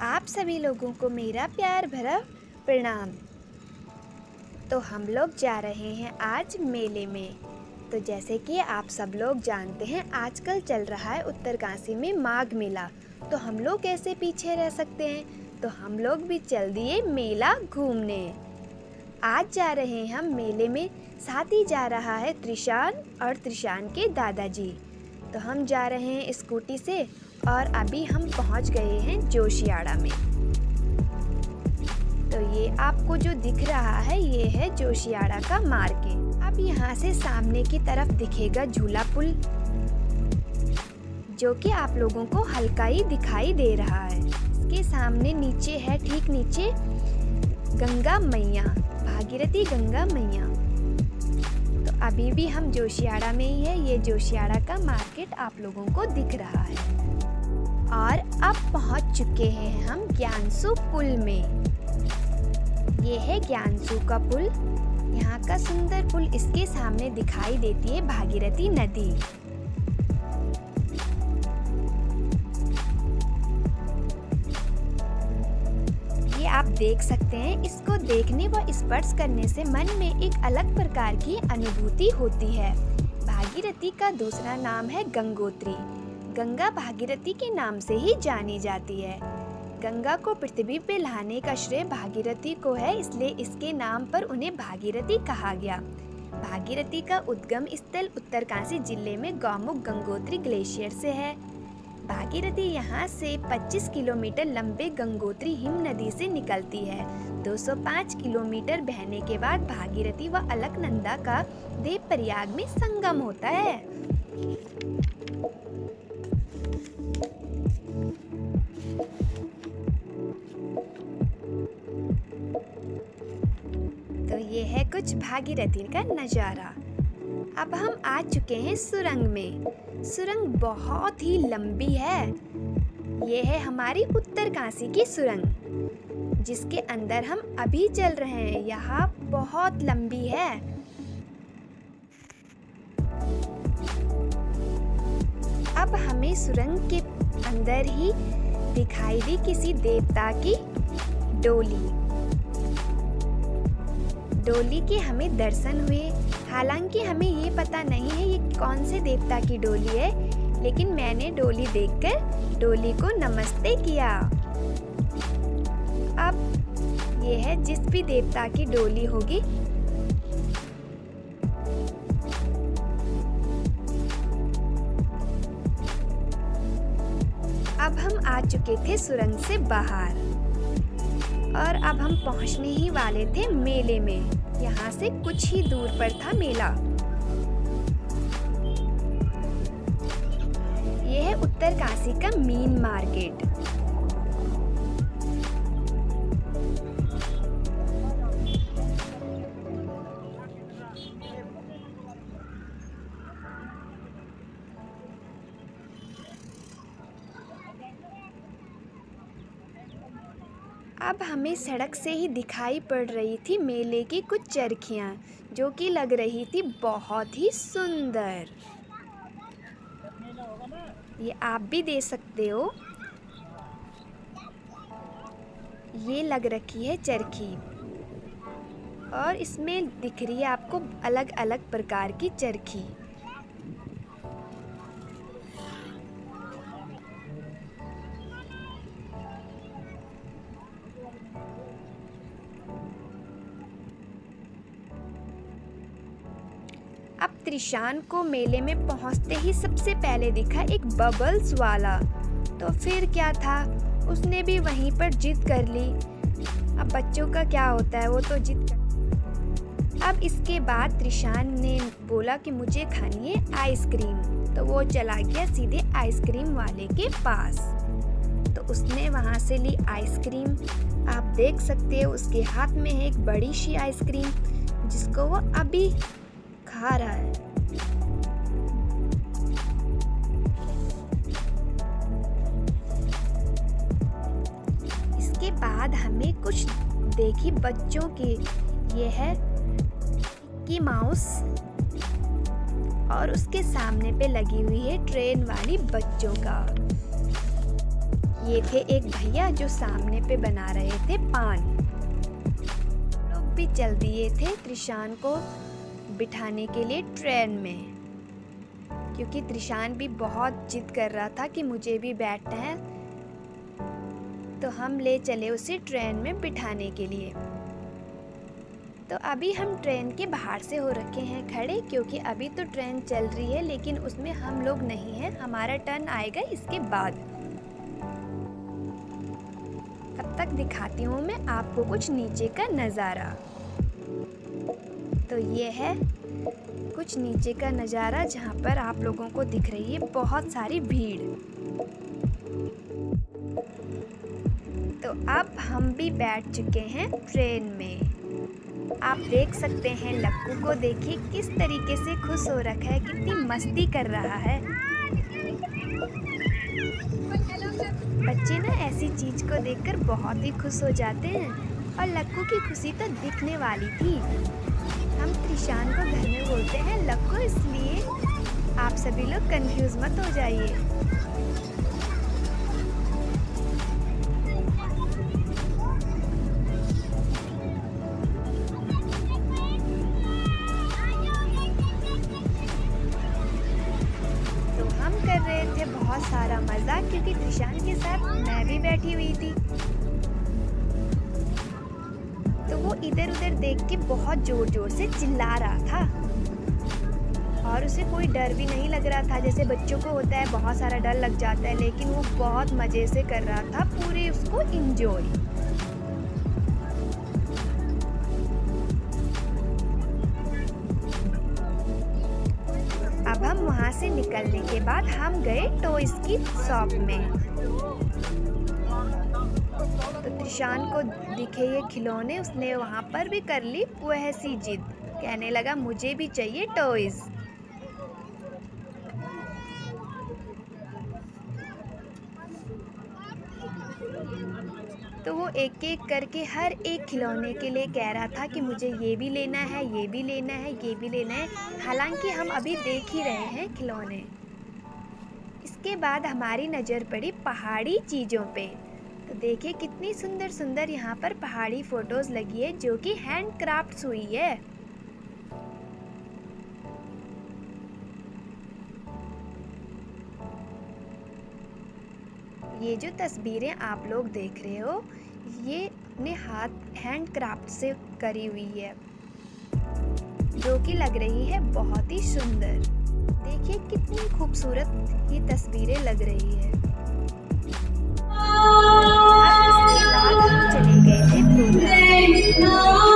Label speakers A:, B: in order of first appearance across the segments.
A: आप सभी लोगों को मेरा प्यार भरा प्रणाम। तो हम लोग जा रहे हैं आज मेले में। तो जैसे कि आप सब लोग जानते हैं, आजकल चल रहा है उत्तरकाशी में माघ मेला। तो हम लोग कैसे पीछे रह सकते हैं, तो हम लोग भी चल दिए मेला घूमने। आज जा रहे हैं हम मेले में, साथ ही जा रहा है त्रिशान और त्रिशान के दादाजी। तो हम जा रहे हैं स्कूटी से और अभी हम पहुंच गए हैं जोशियाड़ा में। तो ये आपको जो दिख रहा है ये है जोशियाड़ा का मार्केट। अब यहाँ से सामने की तरफ दिखेगा झूला पुल, जो कि आप लोगों को हल्का ही दिखाई दे रहा है। इसके सामने नीचे है, ठीक नीचे गंगा मैया, भागीरथी गंगा मैया। तो अभी भी हम जोशियाड़ा में ही है। ये जोशियाड़ा का मार्केट आप लोगों को दिख रहा है। और अब पहुंच चुके हैं हम ज्ञानसू पुल में। ये है ज्ञानसू का पुल, यहाँ का सुंदर पुल। इसके सामने दिखाई देती है भागीरथी नदी। ये आप देख सकते हैं, इसको देखने व स्पर्श करने से मन में एक अलग प्रकार की अनुभूति होती है। भागीरथी का दूसरा नाम है गंगोत्री। गंगा भागीरथी के नाम से ही जानी जाती है। गंगा को पृथ्वी पे लाने का श्रेय भागीरथी को है, इसलिए इसके नाम पर उन्हें भागीरथी कहा गया। भागीरथी का उद्गम स्थल उत्तरकाशी जिले में गौमुख गंगोत्री ग्लेशियर से है। भागीरथी यहाँ से 25 किलोमीटर लंबे गंगोत्री हिम नदी से निकलती है। 205 किलोमीटर बहने के बाद भागीरथी व अलकनंदा का देवप्रयाग में संगम होता है। तो ये है कुछ भागीरथी का नज़ारा। अब हम आ चुके हैं सुरंग में। सुरंग बहुत ही लंबी है। ये है हमारी उत्तरकाशी की सुरंग, जिसके अंदर हम अभी चल रहे हैं। यहाँ बहुत लंबी है। अब हमें सुरंग के अंदर ही दिखाई दी किसी देवता की डोली। डोली के हमें दर्शन हुए। हालांकि हमें ये पता नहीं है ये कौन से देवता की डोली है, लेकिन मैंने डोली देखकर डोली को नमस्ते किया। अब ये है जिस भी देवता की डोली होगी, अब हम आ चुके थे सुरंग से बाहर और अब हम पहुंचने ही वाले थे मेले में। यहाँ से कुछ ही दूर पर था मेला। यह है उत्तरकाशी का मेन मार्केट। अब हमें सड़क से ही दिखाई पड़ रही थी मेले की कुछ चरखियाँ, जो कि लग रही थी बहुत ही सुंदर। ये आप भी दे सकते हो। ये लग रखी है चरखी और इसमें दिख रही है आपको अलग अलग प्रकार की चरखी। अब त्रिशान को मेले में पहुंचते ही सबसे पहले दिखा एक बबल्स वाला। तो फिर क्या था, उसने भी वहीं पर जिद कर ली। अब बच्चों का क्या होता है, वो तो जिद कर। अब इसके बाद त्रिशान ने बोला कि मुझे खानी है आइसक्रीम। तो वो चला गया सीधे आइसक्रीम वाले के पास। तो उसने वहाँ से ली आइसक्रीम। आप देख सकते हो उसके हाथ में है एक बड़ी सी आइसक्रीम, जिसको वो अभी खा रहा है। इसके बाद हमें कुछ देखी बच्चों की। ये है मिकी माउस और उसके सामने पे लगी हुई है ट्रेन वाली बच्चों का। ये थे एक भैया जो सामने पे बना रहे थे पान। लोग भी चल दिए थे त्रिशान को बिठाने के लिए ट्रेन में, क्योंकि त्रिशान भी बहुत जिद कर रहा था कि मुझे भी बैठना है। तो हम ले चले उसे ट्रेन में बिठाने के लिए। तो अभी हम ट्रेन के बाहर से हो रखे हैं खड़े, क्योंकि अभी तो ट्रेन चल रही है लेकिन उसमें हम लोग नहीं हैं, हमारा टर्न आएगा इसके बाद। तब तक दिखाती हूँ मैं आपको कुछ नीचे का नज़ारा। तो ये है कुछ नीचे का नज़ारा, जहाँ पर आप लोगों को दिख रही है बहुत सारी भीड़। तो अब हम भी बैठ चुके हैं ट्रेन में। आप देख सकते हैं लक्कू को, देखिए किस तरीके से खुश हो रखा है, कितनी मस्ती कर रहा है। बच्चे ना ऐसी चीज़ को देखकर बहुत ही खुश हो जाते हैं, और लक्कू की खुशी तो दिखने वाली थी। हम त्रिशान को घर में बोलते हैं लक्कू, इसलिए आप सभी लोग कंफ्यूज मत हो जाइए। कर रहे थे बहुत सारा मजा, क्योंकि त्रिशान के साथ मैं भी बैठी हुई थी। तो वो इधर उधर देख के बहुत जोर जोर से चिल्ला रहा था, और उसे कोई डर भी नहीं लग रहा था। जैसे बच्चों को होता है बहुत सारा डर लग जाता है, लेकिन वो बहुत मजे से कर रहा था, पूरे उसको इंजॉय। अब हम वहाँ से निकलने के बाद हम गए टॉयज की शॉप में। तो त्रिशान को दिखे ये खिलौने, उसने वहाँ पर भी कर ली वह सी जिद, कहने लगा मुझे भी चाहिए टॉयज। तो वो एक एक करके हर एक खिलौने के लिए कह रहा था कि मुझे ये भी लेना है, ये भी लेना है, ये भी लेना है। हालांकि हम अभी देख ही रहे हैं खिलौने। इसके बाद हमारी नज़र पड़ी पहाड़ी चीज़ों पे। तो देखिए कितनी सुंदर सुंदर यहाँ पर पहाड़ी फ़ोटोज़ लगी है, जो कि हैंड क्राफ्ट्स हुई है। ये जो तस्वीरें आप लोग देख रहे हो, ये अपने हाथ हैंड क्राफ्ट से करी हुई है, जो कि लग रही है बहुत ही सुंदर। देखिए कितनी खूबसूरत ये तस्वीरें लग रही है। इसके बाद हम चले गए थे प्रोग्राम।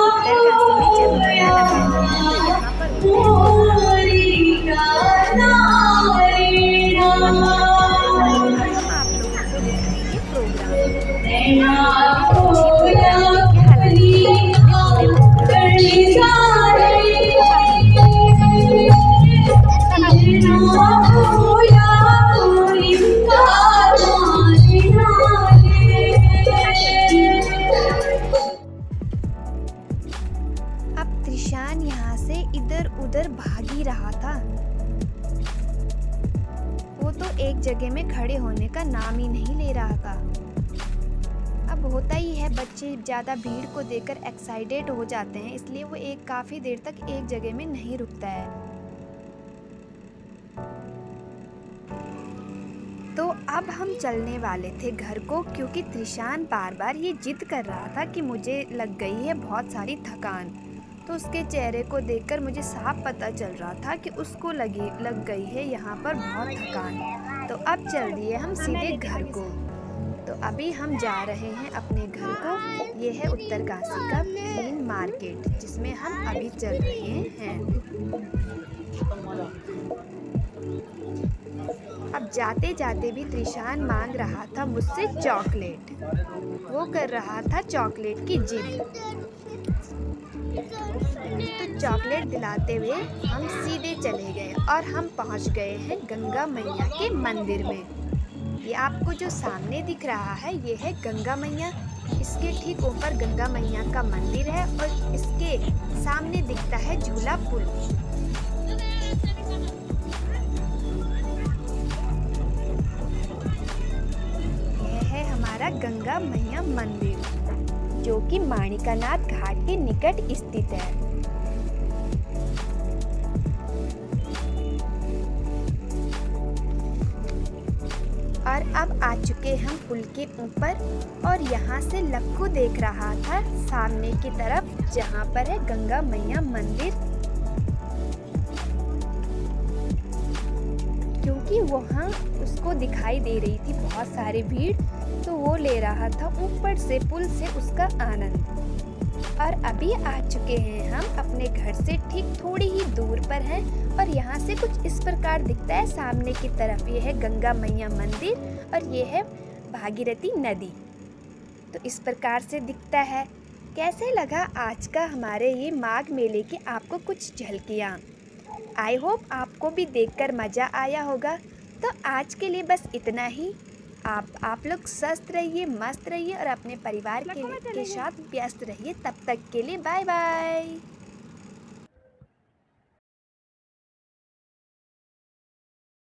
A: उत्तरकाशी में जब मेला लगा होता है तो यहाँ पर होते अब त्रिशान यहाँ से इधर उधर भाग ही रहा था। वो तो एक जगह में खड़े होने का नाम ही नहीं ले रहा था। अब होता ही है, बच्चे ज़्यादा भीड़ को देखकर एक्साइटेड हो जाते हैं, इसलिए वो काफ़ी देर तक एक जगह में नहीं रुकता है। तो अब हम चलने वाले थे घर को, क्योंकि त्रिशान बार बार ये जिद कर रहा था कि मुझे लग गई है बहुत सारी थकान। तो उसके चेहरे को देखकर मुझे साफ पता चल रहा था कि उसको लग गई है यहाँ पर बहुत थकान। तो अब चल दिए हम सीधे घर को। तो अभी हम जा रहे हैं अपने घर को। ये है उत्तरकाशी का मेन मार्केट, जिसमें हम अभी चल रहे हैं। अब जाते जाते भी त्रिशान मांग रहा था मुझसे चॉकलेट। वो कर रहा था चॉकलेट की जिद। तो चॉकलेट दिलाते हुए हम सीधे चले गए और हम पहुंच गए हैं गंगा मैया के मंदिर में। ये आपको जो सामने दिख रहा है, ये है गंगा मैया। इसके ठीक ऊपर गंगा मैया का मंदिर है और इसके सामने दिखता है झूला पुल। गंगा मैया मंदिर, जो कि माणिकानाथ घाट के निकट स्थित है। और अब आ चुके हम पुल के ऊपर और यहाँ से लक्कू देख रहा था सामने की तरफ जहाँ पर है गंगा मैया मंदिर, क्योंकि वहाँ उसको दिखाई दे रही थी बहुत सारी भीड़, तो वो ले रहा था ऊपर से पुल से उसका आनंद। और अभी आ चुके हैं हम अपने घर से ठीक थोड़ी ही दूर पर हैं और यहाँ से कुछ इस प्रकार दिखता है। सामने की तरफ ये है गंगा मैया मंदिर और ये है भागीरथी नदी, तो इस प्रकार से दिखता है। कैसे लगा आज का हमारे ये माघ मेले की आपको कुछ झलकियाँ? आई होप आपको भी देखकर मज़ा आया होगा। तो आज के लिए बस इतना ही। आप लोग स्वस्थ रहिए, मस्त रहिए और अपने परिवार के साथ व्यस्त रहिए। तब तक के लिए बाय बाय।